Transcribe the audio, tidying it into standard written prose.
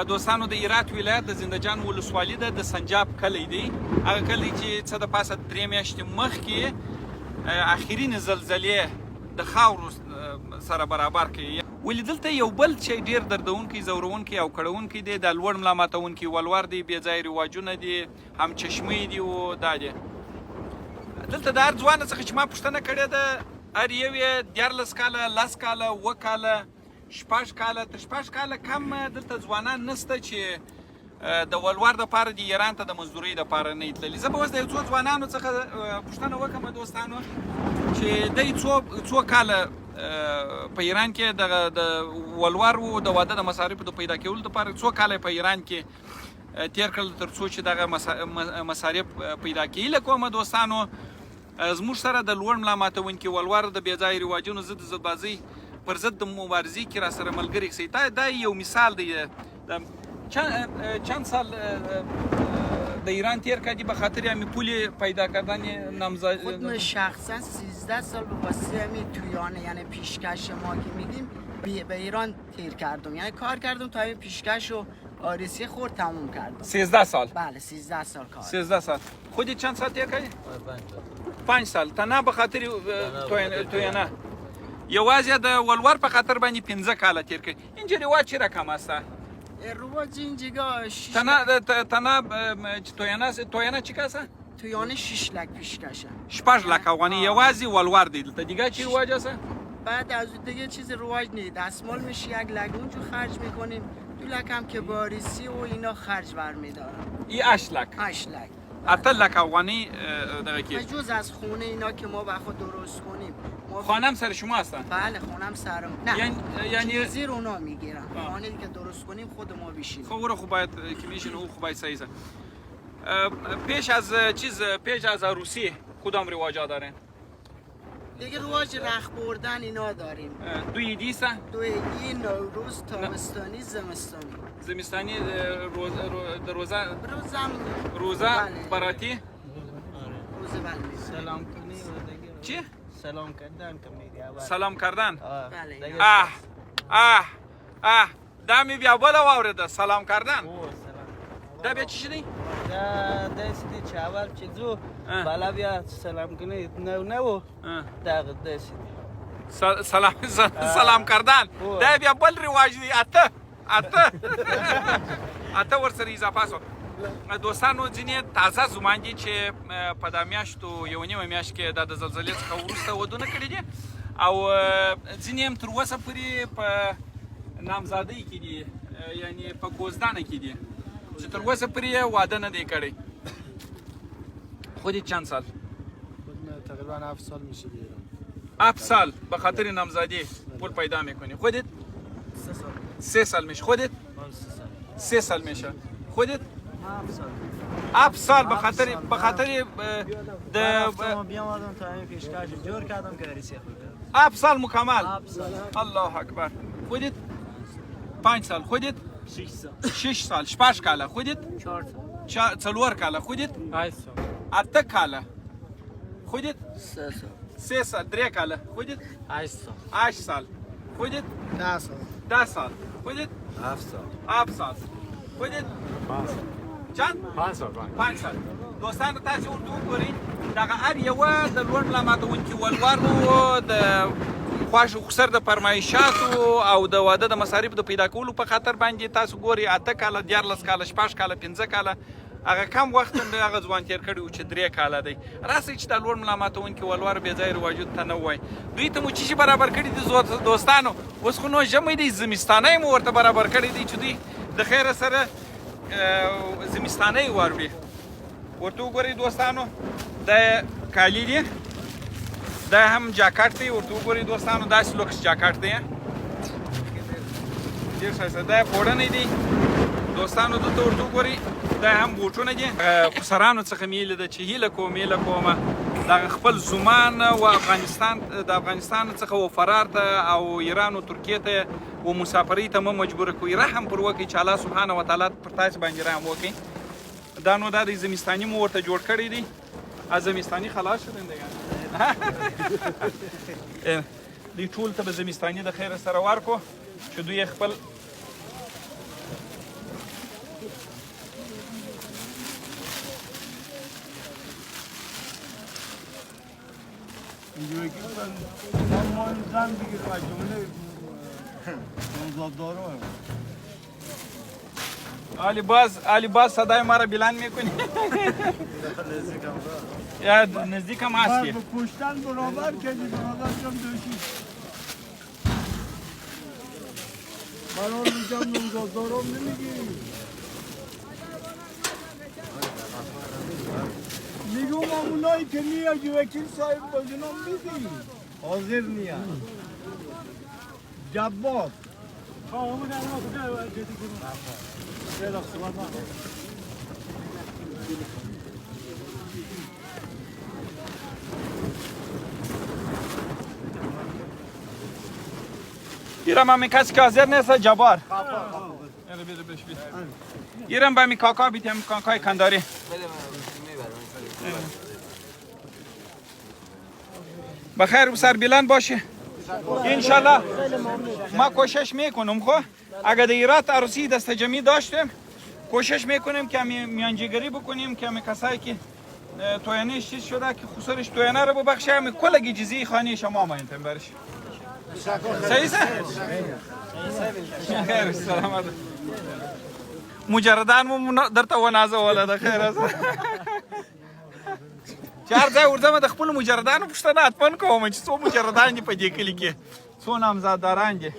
دوستانو د هرات ولایت د زندهجان ولسوالي ده، د سنجاب کلی دی. هغه کلی چې څه د پاسه 3 میاشتې مخکې اخرین زلزلې د خاورو سره برابر کړي. ولې دلته یو بل شی ډېر دردونکی، ځورونکی او کړونکی دی، د لوړ ملا ماتونکي ولور دی، بې ځایه رواجونه دي، هم چشمې دي او دا دی. دلته د هر ځوان څخه چې ما پوښتنه کړې ده، هر یو یې 14 کاله، 10 کاله، 7 کاله، 6 کاله، تر 6 کاله کم دلته ځوانان نشته چې د ولور دپاره د ایران ته د مزدورۍ دپاره نه تللي. زه به اوس د یو څو ځوانانو څخه پوښتنه وکړم دوستانو چې دوی څو کاله په ایران کې د ولور و د واده د مصارفو د پیدا کولو دپاره څو کاله په ایران کې تیر کړل تر څو چې دغه مصارف پیدا کړي. هیله کوم دوستانو زموږ سره د لوړ ملا ماتونکي ولور د بې ځایه رواجونو ضد ضدبازۍ پر ضد د مبارزې کې را سره ملګري شئ. دا یو مثال دی. چند سال در ایران تیر کردی به خاطر همین پول پیدا کردن نامزد؟ خود من شخصا 13 سال به واسطه همین تویانه، یعنی پیشکش ما که میدیم به ایران تیر کردم، یعنی کار کردم تا همین پیشکش و آرسی خورد تموم کردم. 13 سال؟ بله 13 سال کار. 13 سال. خودی چند سال تیر کردی؟ 5 سال. تنها به خاطر تویانه یوازې د ولور په خاطر باندې 15 کاله تیر کړي. اینجا رواج چی رقم است؟ رواج اینجا تنها تویانه چی کاسه؟ تویانه 6 لک پیشکشه. 6 لک افغانی یوازې ولور دی. دلته دیگه چی رواج است؟ بعد از دیگه چیز رواج نیست. دستمال میشه 1 لک اونجا خرج میکنیم، 2 لک هم که باریسی و اینا خرج برمیدارم. این 8 لک. 8 لک. 8 لک افغانی دقیقه کی؟ جز از خونه اینا که ما با خود درست کنیم. خانم سر شما هستن؟ بله خونم سرم. نه یعنی زیر اونا میگیرم. خانه که درست کنیم خود ما بشینیم. خب او باید که میشین او باید صحیح است. پیش از عروسی کدام رواجا دارین؟ دیگه رواج رخ بردن اینا داریم. دو عیدی است؟ دو عیدی، نوروز، تابستانی، زمستانی. زمستانی روزه براتی؟ روزه بله. سلام کنی چی؟ سلام کردن که میگه. سلام کردن؟ بله. دمی بیا بالا وارده سلام کردن. دا بیا چی شدی؟ دا دستی چاول چیزو بالا بیا سلام کنی نو دا دستی سلام کردن. دا بیا بل رواج دی. اته ورسره اضافه شو. دوستانو ځینې تازه زومان دي چې په دا میاشتو یو نیمه میاشت کې د زلزلې څخه وروسته ودونه کړي دي او ځینې هم تر اوسه پورې په نامزادۍ کې دي، یعنی په کوزدانه کې دي چې تر اوسه پورې واده نه دی کړی. خودت چند سال؟ تقریبا 7 سال میشه بیرون. 7 سال به خاطر نامزادی پول پیدا میکنی. خودت؟ 3 سال میشه. خودت؟ 3 سال میشه. خودت؟ 7 سال به خاطر د بیامدم تا این پیشکش جور کردم که ریسی خودم. 7 سال مکمل. الله اکبر. خودت؟ 5 سال. خودت؟ 6 سال. 8 کاله. خودت؟ 4 کاله. خودت؟ 8 کاله. خودت؟ 3 سال. 3 کاله. خودت؟ 8 سال. خودت؟ 10 سال. خودت؟ 7 سال. خودت؟ 5 سال. چند؟ 5 سال. دوستان تاسو ورته وګورئ دغه هر یوه د لوړ ملا ماتونکي ولورو د خوښ خسر د فرمایشاتو او د واده د مصارف د پیدا کولو په خاطر باندې تاسو ګورئ 8 کاله، 14 کاله، 6 کاله، 15 کاله هغه کم وخت د هغه ځوان تیر کړی و چې 3 کاله دی. راسئ چې د لوړ ملا ماتونکي ولور بې ځایه رواجونو ته نه ووایي. دوی ته مو څه شي برابر کړي دي دوستانو؟ اوس خو نو ژمی دی، زمستانی مو ورته برابر کړی دی چې دوی د خیره سره زمستانی واروي. ورته وګورئ دوستانو دا کالی دی، دا هم جاکټ دی. ورته وګورئ دوستانو داسې لوکس جاکټ دی، ډېر ښایسته. دا پوړنی دی دوستانو. دلته ورته وګورئ دا هم بوټونه دي. خسرانو څخه مې هیله ده چې هیله کومه دغه خپل زومان و د افغانستان څخه و فرار ته او ایران او ترکیې ته و مسافرۍ ته مه مجبوره کوئ. رحم پر وکړئ چې الله سبحانه وتعالی پر تاسې باندې رحم وکړي. دا نو دا د زمستاني مو ورته جوړ کړی دی. زمستاني خلاص شدن دیگه. دوی ټول ته به زمستاني د خیره سره ورکو چې دوی خپل اینجوری که ما زن بگیرم از جمله نوزاددارا علی باز صدای ما را بلند میکنی. یا نزدیک هم هستی. به پشتن برابر کردی برابر کم دوشی برای میگم نوزاددارام نمیگی میگم اونایی که میاد وکیل صاحب بازنام میدی حاضر نیا جبار گیرم همین کسی که حاضر نیست جبار. گیرم به همین کاکا بیتیم کاکای کنداری. بخیر و سربلند باشه انشالله. ما کوشش میکنم خب اگر دیرات عروسی دست جمعی داشتیم کوشش میکنیم که میانجیگری بکنیم که کسایی که توینش چیز شده که خسرش توینه رو ببخشه همین کلگی جزی خانه شما ما انتم برش صحیح خیر سلامت مجردان در تو نازه ولده خیر است چهار ځای ورځم د خپل مجردانو پوښتنه حتما کوم چې څو مجردان دي په دې کلي کې څو نامزاداران دي